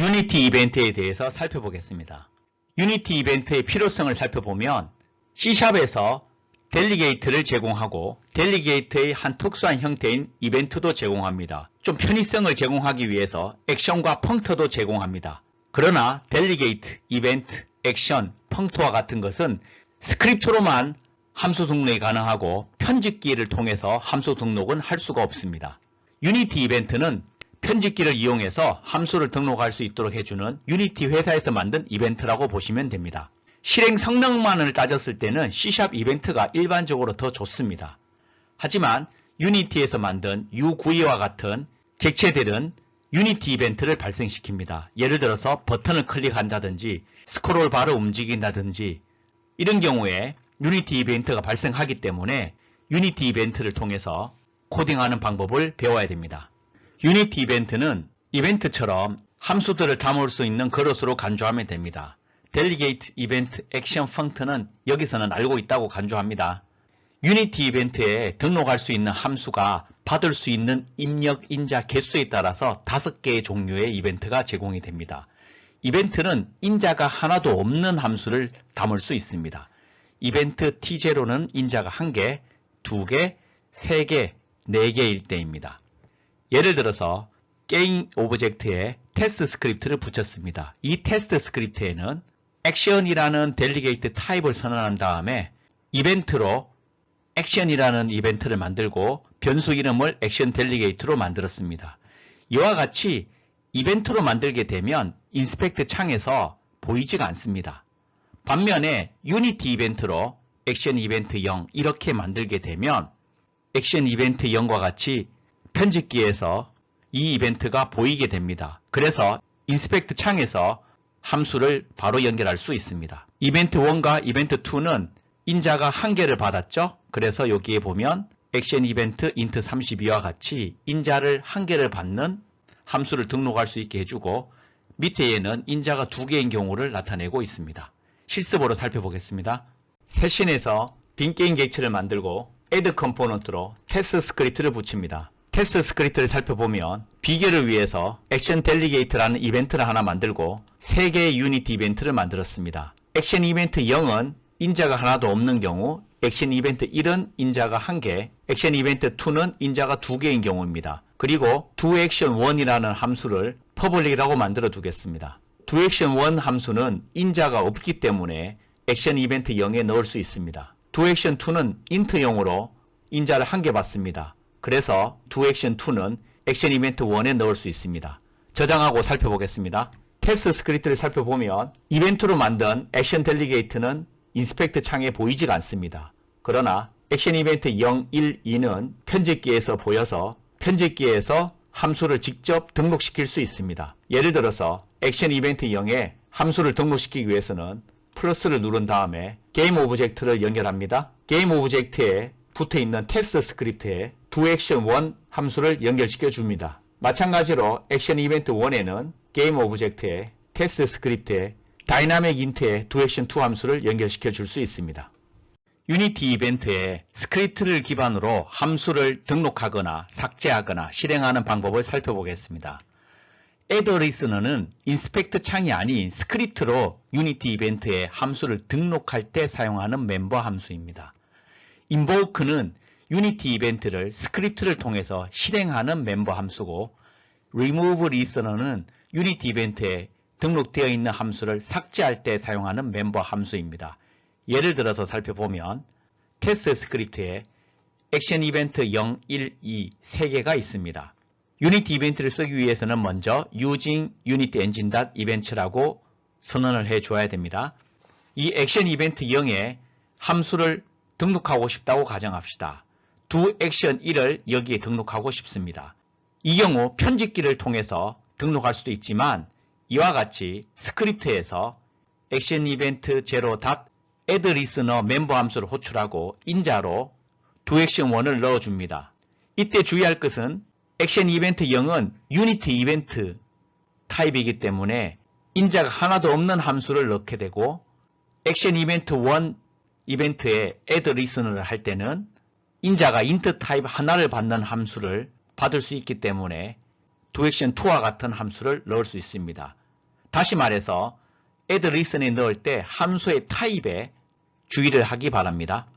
유니티 이벤트에 대해서 살펴보겠습니다. 유니티 이벤트의 필요성을 살펴보면 C샵에서 델리게이트를 제공하고 델리게이트의 한 특수한 형태인 이벤트도 제공합니다. 좀 편의성을 제공하기 위해서 액션과 펑터도 제공합니다. 그러나 델리게이트, 이벤트, 액션, 펑터와 같은 것은 스크립트로만 함수 등록이 가능하고 편집기를 통해서 함수 등록은 할 수가 없습니다. 유니티 이벤트는 편집기를 이용해서 함수를 등록할 수 있도록 해주는 유니티 회사에서 만든 이벤트라고 보시면 됩니다. 실행 성능만을 따졌을 때는 C샵 이벤트가 일반적으로 더 좋습니다. 하지만 유니티에서 만든 U9와 같은 객체들은 유니티 이벤트를 발생시킵니다. 예를 들어서 버튼을 클릭한다든지 스크롤 바를 움직인다든지 이런 경우에 유니티 이벤트가 발생하기 때문에 유니티 이벤트를 통해서 코딩하는 방법을 배워야 됩니다. 유니티 이벤트는 이벤트처럼 함수들을 담을 수 있는 그릇으로 간주하면 됩니다. 델리게이트, 이벤트, 액션, 펑트는 여기서는 알고 있다고 간주합니다. 유니티 이벤트에 등록할 수 있는 함수가 받을 수 있는 입력, 인자, 개수에 따라서 5개의 종류의 이벤트가 제공이 됩니다. 이벤트는 인자가 하나도 없는 함수를 담을 수 있습니다. 이벤트 T0는 인자가 1개, 2개, 3개, 4개일 때입니다. 예를 들어서 게임 오브젝트에 테스트 스크립트를 붙였습니다. 이 테스트 스크립트에는 액션이라는 델리게이트 타입을 선언한 다음에 이벤트로 액션이라는 이벤트를 만들고 변수 이름을 액션 델리게이트로 만들었습니다. 이와 같이 이벤트로 만들게 되면 인스펙트 창에서 보이지가 않습니다. 반면에 유니티 이벤트로 액션 이벤트 0 이렇게 만들게 되면 액션 이벤트 0과 같이 편집기에서 이 이벤트가 보이게 됩니다. 그래서 인스펙트 창에서 함수를 바로 연결할 수 있습니다. 이벤트 1과 이벤트 2는 인자가 1개를 받았죠. 그래서 여기에 보면 액션 이벤트 int 32와 같이 인자를 1개를 받는 함수를 등록할 수 있게 해주고 밑에에는 인자가 2개인 경우를 나타내고 있습니다. 실습으로 살펴보겠습니다. 세션에서 빈 게임 객체를 만들고 add 컴포넌트로 테스트 스크립트를 붙입니다. 테스트 스크립트를 살펴보면 비교를 위해서 액션 델리게이트라는 이벤트를 하나 만들고 3개의 유니티 이벤트를 만들었습니다. 액션 이벤트 0은 인자가 하나도 없는 경우, 액션 이벤트 1은 인자가 1개, 액션 이벤트 2는 인자가 2개인 경우입니다. 그리고 doAction1이라는 함수를 퍼블릭이라고 만들어 두겠습니다. doAction1 함수는 인자가 없기 때문에 액션 이벤트 0에 넣을 수 있습니다. doAction2는 int용으로 인자를 1개 받습니다. 그래서 doAction2는 액션 이벤트 1에 넣을 수 있습니다. 저장하고 살펴보겠습니다. 테스트 스크립트를 살펴보면 이벤트로 만든 액션 델리게이트는 인스펙트 창에 보이지가 않습니다. 그러나 액션 이벤트 0, 1, 2는 편집기에서 보여서 편집기에서 함수를 직접 등록시킬 수 있습니다. 예를 들어서 액션 이벤트 0에 함수를 등록시키기 위해서는 플러스를 누른 다음에 게임 오브젝트를 연결합니다. 게임 오브젝트에 붙어있는 테스트 스크립트에 doAction1 함수를 연결시켜 줍니다. 마찬가지로 액션 이벤트 1에는 게임 오브젝트에 테스트 스크립트에 다이나믹 인트에 doAction2 함수를 연결시켜 줄 수 있습니다. 유니티 이벤트에 스크립트를 기반으로 함수를 등록하거나 삭제하거나 실행하는 방법을 살펴보겠습니다. add listener는 인스펙트 창이 아닌 스크립트로 유니티 이벤트에 함수를 등록할 때 사용하는 멤버 함수입니다. invoke는 유니티 이벤트를 스크립트를 통해서 실행하는 멤버 함수고 remove listener는 유니티 이벤트에 등록되어 있는 함수를 삭제할 때 사용하는 멤버 함수입니다. 예를 들어서 살펴보면 테스트 스크립트에 액션 이벤트 0, 1, 2 3개가 있습니다. 유니티 이벤트를 쓰기 위해서는 먼저 using unity engine.event라고 선언을 해 줘야 됩니다. 이 액션 이벤트 0에 함수를 등록하고 싶다고 가정합시다. doAction 1을 여기에 등록하고 싶습니다. 이 경우 편집기를 통해서 등록할 수도 있지만 이와 같이 스크립트에서 액션 이벤트 0.add listener 멤버 함수를 호출하고 인자로 doAction1을 넣어줍니다. 이때 주의할 것은 액션 이벤트 0은 유니티 이벤트 타입이기 때문에 인자가 하나도 없는 함수를 넣게 되고 액션 이벤트 1 이벤트에 add listener를 할 때는 인자가 int 타입 하나를 받는 함수를 받을 수 있기 때문에 doAction2와 같은 함수를 넣을 수 있습니다. 다시 말해서 add listen에 넣을 때 함수의 타입에 주의를 하기 바랍니다.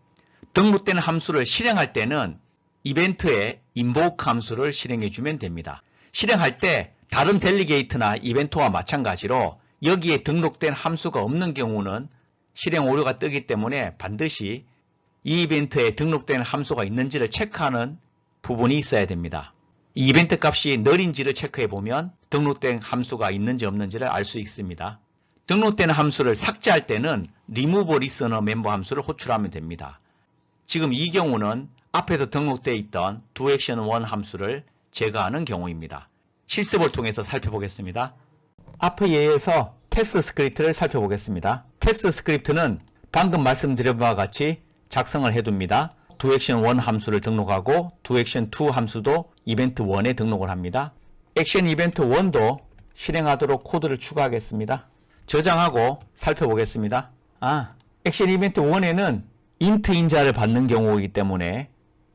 등록된 함수를 실행할 때는 이벤트에 invoke 함수를 실행해 주면 됩니다. 실행할 때 다른 델리게이트나 이벤트와 마찬가지로 여기에 등록된 함수가 없는 경우는 실행 오류가 뜨기 때문에 반드시 이 이벤트에 등록된 함수가 있는지를 체크하는 부분이 있어야 됩니다. 이 이벤트 값이 null인지를 체크해 보면 등록된 함수가 있는지 없는지를 알 수 있습니다. 등록된 함수를 삭제할 때는 remove listener 멤버 함수를 호출하면 됩니다. 지금 이 경우는 앞에서 등록되어 있던 doaction1 함수를 제거하는 경우입니다. 실습을 통해서 살펴보겠습니다. 앞의 예에서 테스트 스크립트를 살펴보겠습니다. 테스트 스크립트는 방금 말씀드린 바와 같이 작성을 해둡니다. doaction1 함수를 등록하고 doaction2 함수도 이벤트1에 등록을 합니다. 액션 이벤트1도 실행하도록 코드를 추가하겠습니다. 저장하고 살펴보겠습니다. 액션 이벤트 1에는 int 인자를 받는 경우이기 때문에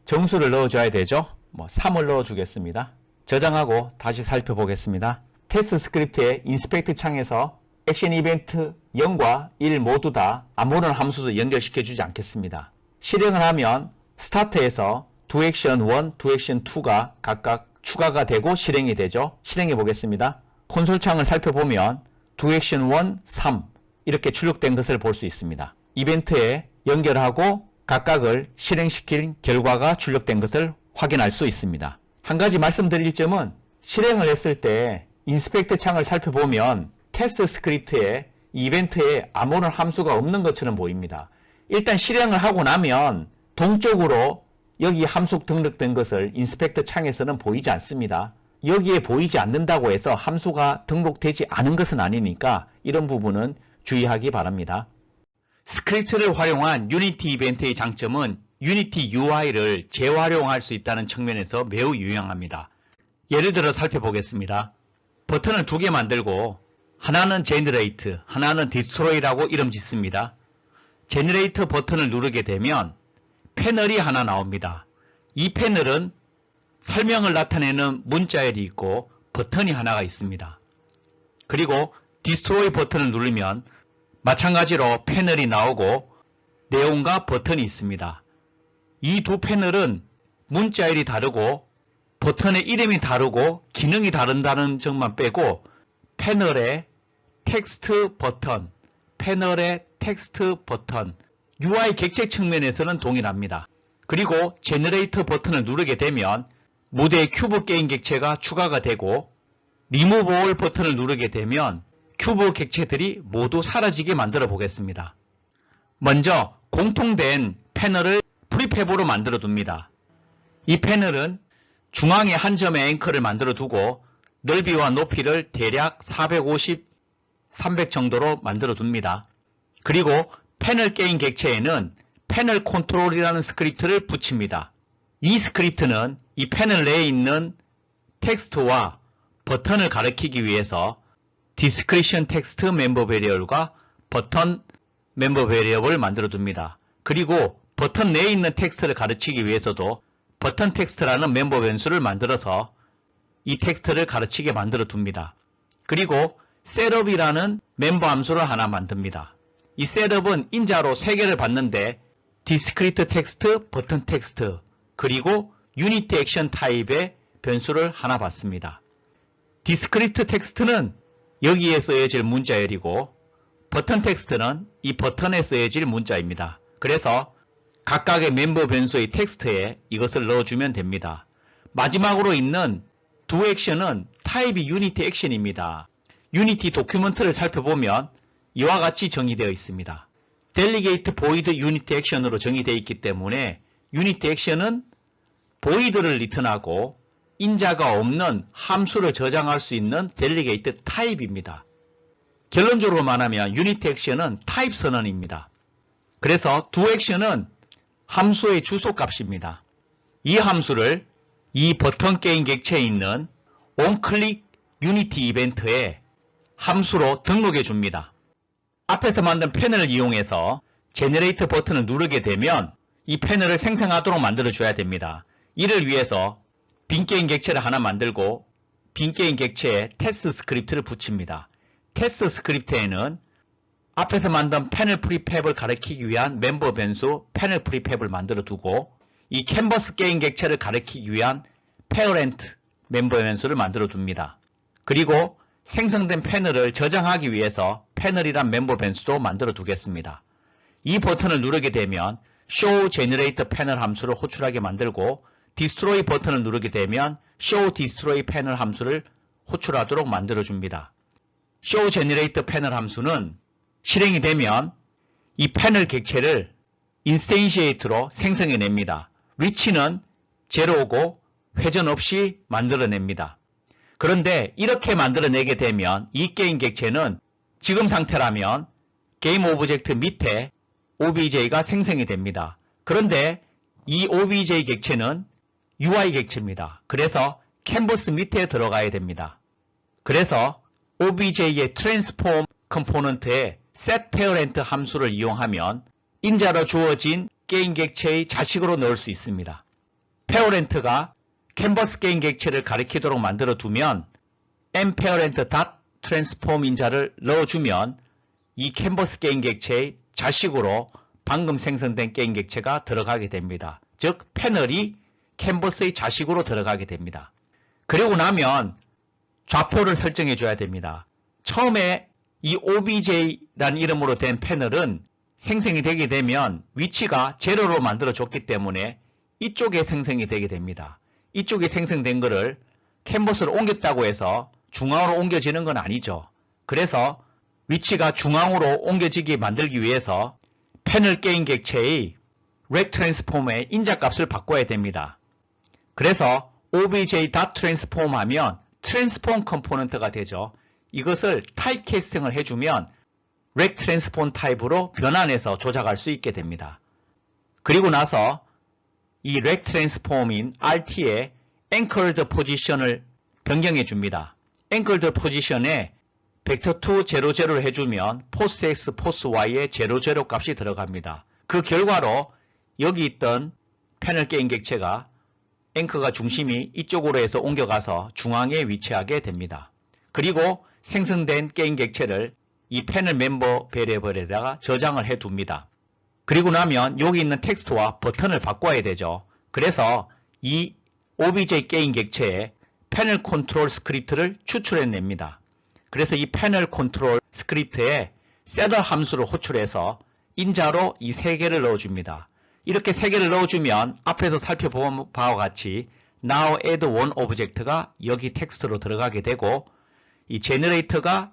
정수를 넣어줘야 되죠. 3을 넣어주겠습니다. 저장하고 다시 살펴보겠습니다. 테스트 스크립트의 인스펙트 창에서 액션 이벤트 0과 1 모두 다 아무런 함수도 연결시켜주지 않겠습니다. 실행을 하면 스타트에서 doaction1, doaction2가 각각 추가가 되고 실행이 되죠. 실행해 보겠습니다. 콘솔 창을 살펴보면 doaction1, 3 이렇게 출력된 것을 볼 수 있습니다. 이벤트에 연결하고 각각을 실행시킨 결과가 출력된 것을 확인할 수 있습니다. 한 가지 말씀드릴 점은 실행을 했을 때 인스펙트 창을 살펴보면 테스트 스크립트에 이벤트에 아무런 함수가 없는 것처럼 보입니다. 일단 실행을 하고 나면 동쪽으로 여기 함수 등록된 것을 인스펙트 창에서는 보이지 않습니다. 여기에 보이지 않는다고 해서 함수가 등록되지 않은 것은 아니니까 이런 부분은 주의하기 바랍니다. 스크립트를 활용한 유니티 이벤트의 장점은 유니티 UI를 재활용할 수 있다는 측면에서 매우 유용합니다. 예를 들어 살펴보겠습니다. 버튼을 두 개 만들고 하나는 Generate, 하나는 Destroy라고 이름 짓습니다. Generate 버튼을 누르게 되면 패널이 하나 나옵니다. 이 패널은 설명을 나타내는 문자열이 있고 버튼이 하나가 있습니다. 그리고 Destroy 버튼을 누르면 마찬가지로 패널이 나오고 내용과 버튼이 있습니다. 이 두 패널은 문자열이 다르고 버튼의 이름이 다르고 기능이 다른다는 점만 빼고 패널의 텍스트 버튼, 패널의 텍스트 버튼, UI 객체 측면에서는 동일합니다. 그리고 제너레이터 버튼을 누르게 되면 무대에 큐브 게임 객체가 추가가 되고 리무브 올 버튼을 누르게 되면 큐브 객체들이 모두 사라지게 만들어 보겠습니다. 먼저 공통된 패널을 프리팹으로 만들어 둡니다. 이 패널은 중앙에 한 점의 앵커를 만들어 두고 넓이와 높이를 대략 450, 300 정도로 만들어 둡니다. 그리고 패널 게임 객체에는 패널 컨트롤이라는 스크립트를 붙입니다. 이 스크립트는 이 패널 내에 있는 텍스트와 버튼을 가리키기 위해서 디스크리션 텍스트 멤버 베리어블과 버튼 멤버 베리어블을 만들어 둡니다. 그리고 버튼 내에 있는 텍스트를 가르치기 위해서도 버튼 텍스트라는 멤버 변수를 만들어서 이 텍스트를 가르치게 만들어 둡니다. 그리고 셋업이라는 멤버 함수를 하나 만듭니다. 이 셋업은 인자로 3개를 받는데 디스크리트 텍스트, 버튼 텍스트, 그리고 유니티 액션 타입의 변수를 하나 받습니다. 디스크리트 텍스트는 여기에 쓰여질 문자열이고 버튼 텍스트는 이 버튼에 쓰여질 문자입니다. 그래서 각각의 멤버 변수의 텍스트에 이것을 넣어주면 됩니다. 마지막으로 있는 do action은 타입이 유니티 액션입니다. 유니티 도큐먼트를 살펴보면 이와 같이 정의되어 있습니다. delegate void unity action으로 정의되어 있기 때문에 유니티 액션은 void를 리턴하고 인자가 없는 함수를 저장할 수 있는 delegate 타입입니다. 결론적으로 말하면 유니티 액션은 타입 선언입니다. 그래서 do action은 함수의 주소값입니다. 이 함수를 이 버튼 게임 객체에 있는 onClick 유니티 이벤트에 함수로 등록해 줍니다. 앞에서 만든 패널을 이용해서 제너레이터 버튼을 누르게 되면 이 패널을 생성하도록 만들어 줘야 됩니다. 이를 위해서 빈 게임 객체를 하나 만들고 빈 게임 객체에 테스트 스크립트를 붙입니다. 테스트 스크립트에는 앞에서 만든 패널 프리팹을 가리키기 위한 멤버 변수 패널 프리팹을 만들어 두고 이 캔버스 게임 객체를 가리키기 위한 페어렌트 멤버 변수를 만들어 둡니다. 그리고 생성된 패널을 저장하기 위해서 패널이란 멤버 변수도 만들어 두겠습니다. 이 버튼을 누르게 되면 show generate panel 함수를 호출하게 만들고 destroy 버튼을 누르게 되면 show destroy panel 함수를 호출하도록 만들어 줍니다. show generate panel 함수는 실행이 되면 이 패널 객체를 인스텐시에이트로 생성해냅니다. 위치는 제로고 회전 없이 만들어냅니다. 그런데 이렇게 만들어내게 되면 이 게임 객체는 지금 상태라면 게임 오브젝트 밑에 OBJ가 생성이 됩니다. 그런데 이 OBJ 객체는 UI 객체입니다. 그래서 캔버스 밑에 들어가야 됩니다. 그래서 OBJ의 트랜스폼 컴포넌트에 setParent 함수를 이용하면 인자로 주어진 게임 객체의 자식으로 넣을 수 있습니다. parent가 캔버스 게임 객체를 가리키도록 만들어 두면 mParent.transform 인자를 넣어주면 이 캔버스 게임 객체의 자식으로 방금 생성된 게임 객체가 들어가게 됩니다. 즉 패널이 캔버스의 자식으로 들어가게 됩니다. 그리고 나면 좌표를 설정해 줘야 됩니다. 처음에 이 OBJ라는 이름으로 된 패널은 생성이 되게 되면 위치가 제로로 만들어 줬기 때문에 이쪽에 생성이 되게 됩니다. 이쪽에 생성된 거를 캔버스로 옮겼다고 해서 중앙으로 옮겨지는 건 아니죠. 그래서 위치가 중앙으로 옮겨지게 만들기 위해서 패널 게임 객체의 rect transform의 인자값을 바꿔야 됩니다. 그래서 obj.transform 하면 transform 컴포넌트가 되죠. 이것을 타입 캐스팅을 해주면 rect transform 타입으로 변환해서 조작할 수 있게 됩니다. 그리고 나서 이 rect transform인 RT에 anchored position을 변경해 줍니다. anchored position에 vector2 00를 해주면 pos pos y의 00 값이 들어갑니다. 그 결과로 여기 있던 패널 게임 객체가 앵커가 중심이 이쪽으로 해서 옮겨가서 중앙에 위치하게 됩니다. 그리고 생성된 게임 객체를 이 패널 멤버 베리어블에다가 저장을 해 둡니다. 그리고 나면 여기 있는 텍스트와 버튼을 바꿔야 되죠. 그래서 이 OBJ 게임 객체에 패널 컨트롤 스크립트를 추출해냅니다. 그래서 이 패널 컨트롤 스크립트에 setter 함수를 호출해서 인자로 이 3개를 넣어줍니다. 이렇게 3개를 넣어주면 앞에서 살펴본 바와 같이 now add one object가 여기 텍스트로 들어가게 되고 이 generator가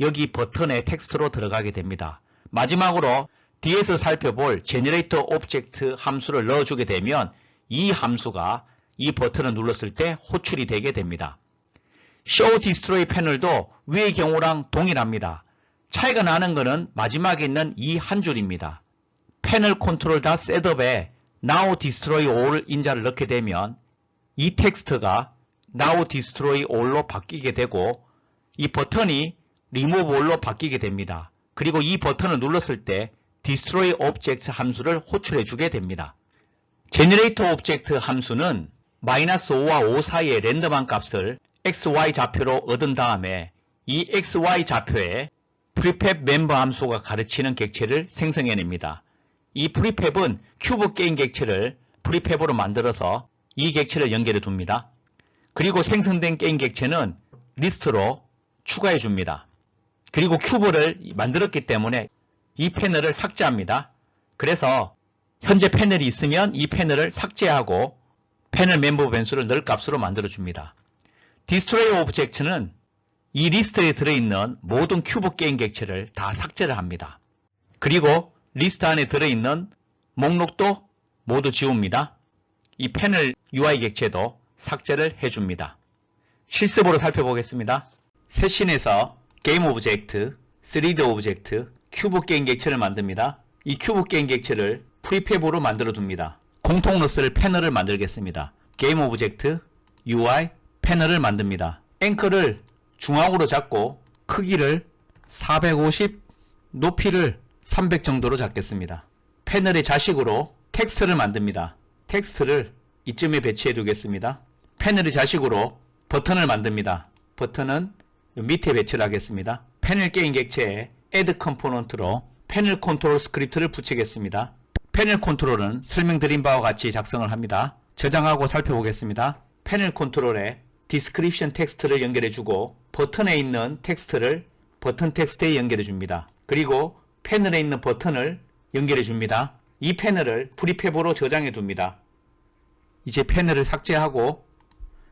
여기 버튼에 텍스트로 들어가게 됩니다. 마지막으로 뒤에서 살펴볼 generator object 함수를 넣어주게 되면 이 함수가 이 버튼을 눌렀을 때 호출이 되게 됩니다. show destroy 패널도 위의 경우랑 동일합니다. 차이가 나는 것은 마지막에 있는 이 한 줄입니다. 패널 컨트롤 다 셋업에 now destroy all 인자를 넣게 되면 이 텍스트가 now destroy all로 바뀌게 되고 이 버튼이 remove all로 바뀌게 됩니다. 그리고 이 버튼을 눌렀을 때 destroy object 함수를 호출해 주게 됩니다. generator object 함수는 -5와 5 사이의 랜덤한 값을 xy 좌표로 얻은 다음에 이 xy 좌표에 prefab 멤버 함수가 가르치는 객체를 생성해냅니다. 이 prefab은 큐브 게임 객체를 prefab으로 만들어서 이 객체를 연결해 둡니다. 그리고 생성된 게임 객체는 리스트로 추가해 줍니다. 그리고 큐브를 만들었기 때문에 이 패널을 삭제합니다. 그래서 현재 패널이 있으면 이 패널을 삭제하고 패널 멤버 변수를 널 값으로 만들어 줍니다. 디스트로이 오브젝트는 이 리스트에 들어있는 모든 큐브 게임 객체를 다 삭제를 합니다. 그리고 리스트 안에 들어있는 목록도 모두 지웁니다. 이 패널 UI 객체도 삭제를 해줍니다. 실습으로 살펴보겠습니다. 세신에서 게임 오브젝트, 3D 오브젝트, 큐브 게임 객체를 만듭니다. 이 큐브 게임 객체를 프리팹으로 만들어 둡니다. 공통으로 쓸 패널을 만들겠습니다. 게임 오브젝트, UI, 패널을 만듭니다. 앵커를 중앙으로 잡고 크기를 450, 높이를 300 정도로 잡겠습니다. 패널의 자식으로 텍스트를 만듭니다. 텍스트를 이쯤에 배치해 두겠습니다. 패널의 자식으로 버튼을 만듭니다. 버튼은 밑에 배치를 하겠습니다. 패널 게임 객체에 Add 컴포넌트로 패널 컨트롤 스크립트를 붙이겠습니다. 패널 컨트롤은 설명드린 바와 같이 작성을 합니다. 저장하고 살펴보겠습니다. 패널 컨트롤에 디스크립션 텍스트를 연결해주고 버튼에 있는 텍스트를 버튼 텍스트에 연결해줍니다. 그리고 패널에 있는 버튼을 연결해줍니다. 이 패널을 프리팹으로 저장해둡니다. 이제 패널을 삭제하고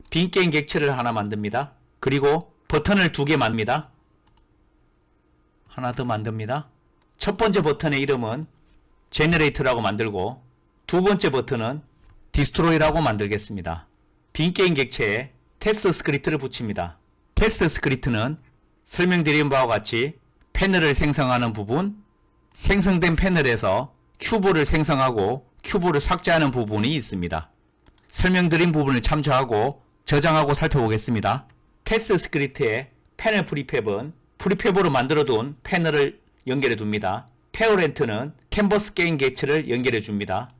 빈 게임 객체를 하나 만듭니다. 그리고 버튼을 2개 만듭니다. 하나 더 만듭니다. 첫 번째 버튼의 이름은 Generate라고 만들고 두 번째 버튼은 Destroy라고 만들겠습니다. 빈 게임 객체에 테스트 스크립트를 붙입니다. 테스트 스크립트는 설명드린 바와 같이 패널을 생성하는 부분, 생성된 패널에서 큐브를 생성하고 큐브를 삭제하는 부분이 있습니다. 설명드린 부분을 참조하고 저장하고 살펴보겠습니다. 테스트 스크립트의 패널 프리팹은 프리팹으로 만들어둔 패널을 연결해 둡니다. 페어렌트는 캔버스 게임 객체를 연결해 줍니다.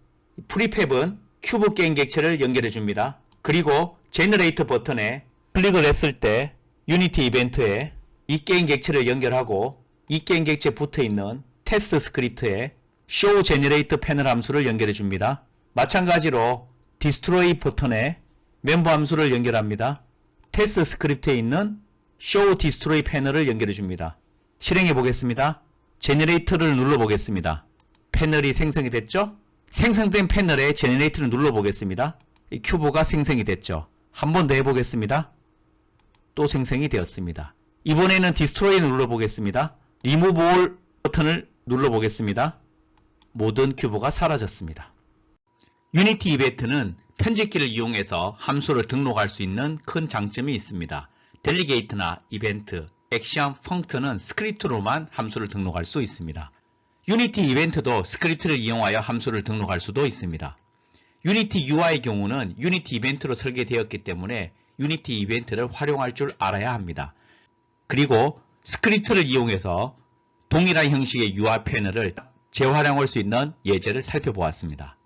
프리팹은 큐브 게임 객체를 연결해 줍니다. 그리고 제너레이터 버튼에 클릭을 했을 때 유니티 이벤트에 이 게임 객체를 연결하고 이 게임 객체에 붙어있는 테스트 스크립트에 show generate 패널 함수를 연결해 줍니다. 마찬가지로 destroy 버튼에 멤버 함수를 연결합니다. 테스트 스크립트에 있는 show destroy 패널을 연결해 줍니다. 실행해 보겠습니다. 제너레이터를 눌러 보겠습니다. 패널이 생성이 됐죠? 생성된 패널에 제너레이터를 눌러 보겠습니다. 이 큐브가 생성이 됐죠? 한 번 더 해보겠습니다. 또 생성이 되었습니다. 이번에는 디스트로이를 눌러보겠습니다. 리무브 올 버튼을 눌러보겠습니다. 모든 큐브가 사라졌습니다. 유니티 이벤트는 편집키를 이용해서 함수를 등록할 수 있는 큰 장점이 있습니다. 델리게이트나 이벤트, 액션, 펑크는 스크립트로만 함수를 등록할 수 있습니다. 유니티 이벤트도 스크립트를 이용하여 함수를 등록할 수도 있습니다. 유니티 UI의 경우는 유니티 이벤트로 설계되었기 때문에 유니티 이벤트를 활용할 줄 알아야 합니다. 그리고 스크립트를 이용해서 동일한 형식의 UI 패널을 재활용할 수 있는 예제를 살펴보았습니다.